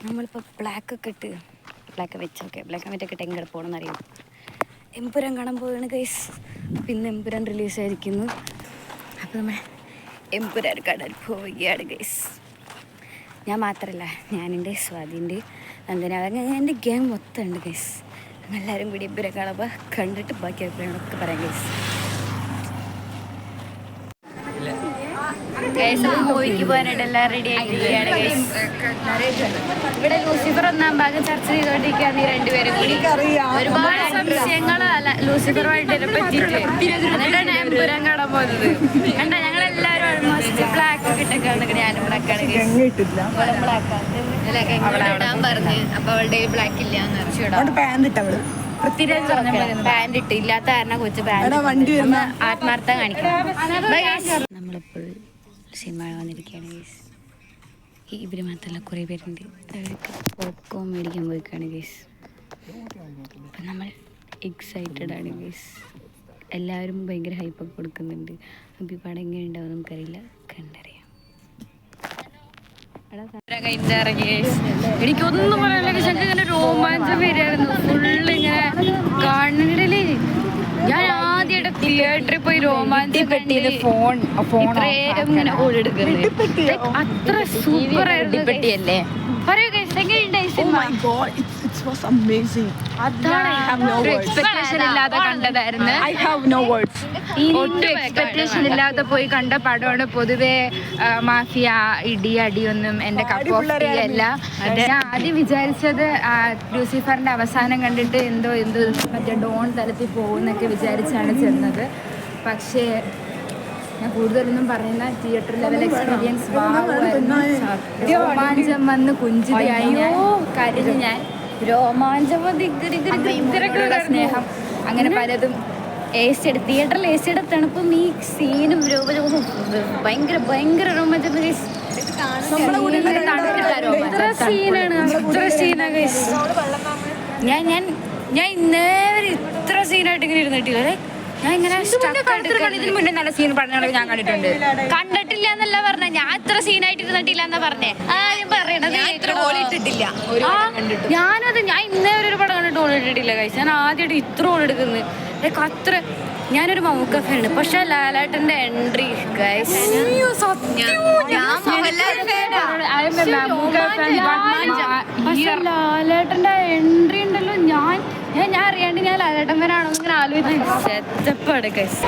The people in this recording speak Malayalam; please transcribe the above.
നമ്മളിപ്പോൾ ബ്ലാക്കൊക്കെ ഇട്ട് ബ്ലാക്ക് വെച്ചോക്കെ ബ്ലാക്ക് ആൻഡ് വൈറ്റൊക്കെ ഇട്ട് എങ്ങനെ പോകണമെന്ന് അറിയാം. എമ്പുരാൻ കാണാൻ പോവുകയാണ് ഗൈസ്. അപ്പോൾ ഇന്ന് എമ്പുരാൻ റിലീസായിരിക്കുന്നു. അപ്പോൾ നമ്മൾ എമ്പുരാൻ കാണാൻ പോവുകയാണ് ഗൈസ്. ഞാൻ മാത്രമല്ല, ഞാനുണ്ട്, സ്വാതിൻ്റെ, നന്ദന, അങ്ങനെ എൻ്റെ ഗെയിം മൊത്തം ഉണ്ട് ഗൈസ്. എല്ലാവരും കൂടി എമ്പുരാൻ കാണുമ്പോൾ കണ്ടിട്ട് ബാക്കി അഭിപ്രായങ്ങളൊക്കെ പറയാം ഗൈസ്. മൂവിക്ക് പോകാനായിട്ട് എല്ലാം റെഡി ആയിട്ടിരിക്കുകയാണ് ഗൈസ്. ഇവിടെ ലൂസിഫർ ഒന്നാം ഭാഗം ചർച്ച ചെയ്തോണ്ടിരിക്കുകയാണ് ഈ രണ്ടുപേരും കൂടി. ഒരുപാട് സംശയങ്ങൾ ലൂസിഫറുമായിട്ട് പറ്റിയിട്ട് എന്നിട്ടാണ് എമ്പുരാൻ കാണാൻ പോകുന്നത്. കണ്ട ഞങ്ങളെല്ലാവരും ഓൾമോസ്റ്റ് ബ്ലാക്ക് ഒക്കെ ഇട്ടൊക്കെ ഞാനും ബ്ലാക്കാണ് ഇടാൻ പറഞ്ഞു. അപ്പൊ അവളുടെ ബ്ലാക്ക് ഇല്ല പൃഥ്വിരാജ് പറഞ്ഞ പാൻറ് ഇട്ട് ഇല്ലാത്ത കാരണം കൊച്ചു പാൻറ് ആത്മാർത്ഥം കാണിക്കണം. നമ്മളിപ്പോൾ സിനിമ വന്നിരിക്കുകയാണ് ഗൈസ്. ഇവർ മാത്രമല്ല കുറേ പേരുണ്ട്. അവർക്ക് പോപ്കോൺ മേടിക്കാൻ പോയിക്കാണ് ഗൈസ്. അപ്പം നമ്മൾ എക്സൈറ്റഡ് ആണ് ഗൈസ്. എല്ലാവരും ഭയങ്കര ഹൈപ്പൊക്കെ കൊടുക്കുന്നുണ്ട്. അപ്പോൾ ഈ പടം എങ്ങനെ ഉണ്ടാവും നമുക്കറിയില്ല, കണ്ടറിയാം. കഴിഞ്ഞിറങ്ങി ഗൈസ്. എനിക്കൊന്നും പറയാനില്ല ഗൈസ്. എനിക്ക് ഇങ്ങനെ രോമാഞ്ചം വരികയായിരുന്നു ഫുള്ളിങ്ങനെ കാണുന്നിടലേ. ഞാൻ ആദ്യമായിട്ട് തിയേറ്ററിൽ പോയി രോമാഞ്ചം ഇങ്ങനെ ഓടെടുക്കുന്നത് അത്ര സൂപ്പർ ആയിരുന്നു. പറയൂ ഗൈസ്, എങ്ങനെയുണ്ടായി സിനിമ? എക്സ്പെക്ടേഷൻ ഇല്ലാതെ കണ്ടതായിരുന്നു. ഒട്ടും എക്സ്പെക്ടേഷൻ ഇല്ലാതെ പോയി കണ്ട പടമാണ്. പൊതുവെ മാഫിയ ഇടി അടിയൊന്നും എൻ്റെ കപ്പ് ഓഫ് ടീ അല്ല. ഞാൻ ആദ്യം വിചാരിച്ചത് ലൂസിഫറിന്റെ അവസാനം കണ്ടിട്ട് എന്തോ മറ്റേ ഡോൺ തലത്തിൽ പോകുന്നൊക്കെ വിചാരിച്ചാണ് ചെന്നത്. പക്ഷേ ഞാൻ കൂടുതലൊന്നും പറയുന്ന തിയേറ്റർ ലെവൽ എക്സ്പീരിയൻസ് രോമാഞ്ചം വന്ന് കുഞ്ചിതയായി ഞാൻ കരുതി. ഞാൻ രോമാഞ്ചം സ്നേഹം അങ്ങനെ പലതും തിയേറ്ററിൽ എ സിയുടെ തണുപ്പും ഈ സീനും ഭയങ്കര ഭയങ്കര രോമാഞ്ചം. ഞാൻ ഇന്നേ വരെ ഇത്ര സീനായിട്ട് ഇങ്ങനെ ഇരുന്നിട്ടില്ല. ഞാൻ ഇങ്ങനെ ഇതിന് മുന്നേ നല്ല സീൻ പറഞ്ഞാൽ ഞാൻ കണ്ടിട്ടില്ല എന്നല്ല പറഞ്ഞ. ഞാൻ ഇത്ര സീനായിട്ട് ഇരുന്നിട്ടില്ല എന്നാ പറഞ്ഞേ. ആരും പറയണത് ഞാനത് ഞാൻ ഇന്നേ ഒരു പടം കണ്ടിട്ട് ഓൾ ഇട്ടിട്ടില്ല കഴിച്ചു. ഞാൻ ആദ്യമായിട്ട് ഇത്ര ഓൾ എടുക്കുന്നത് അത്ര. ഞാനൊരു മമ്മൂക്ക ഫാനാണ്, പക്ഷെ ലാലേട്ടന്റെ എൻട്രി ലാലേട്ടന്റെ എൻട്രി ഉണ്ടല്ലോ. ഞാൻ അറിയാണ്ട് ഞാൻ ലാലേട്ടൻ ഫാനാണോ ഇങ്ങനെ ആലോചിച്ച് സെറ്റപ്പാണ് ഗൈസ്.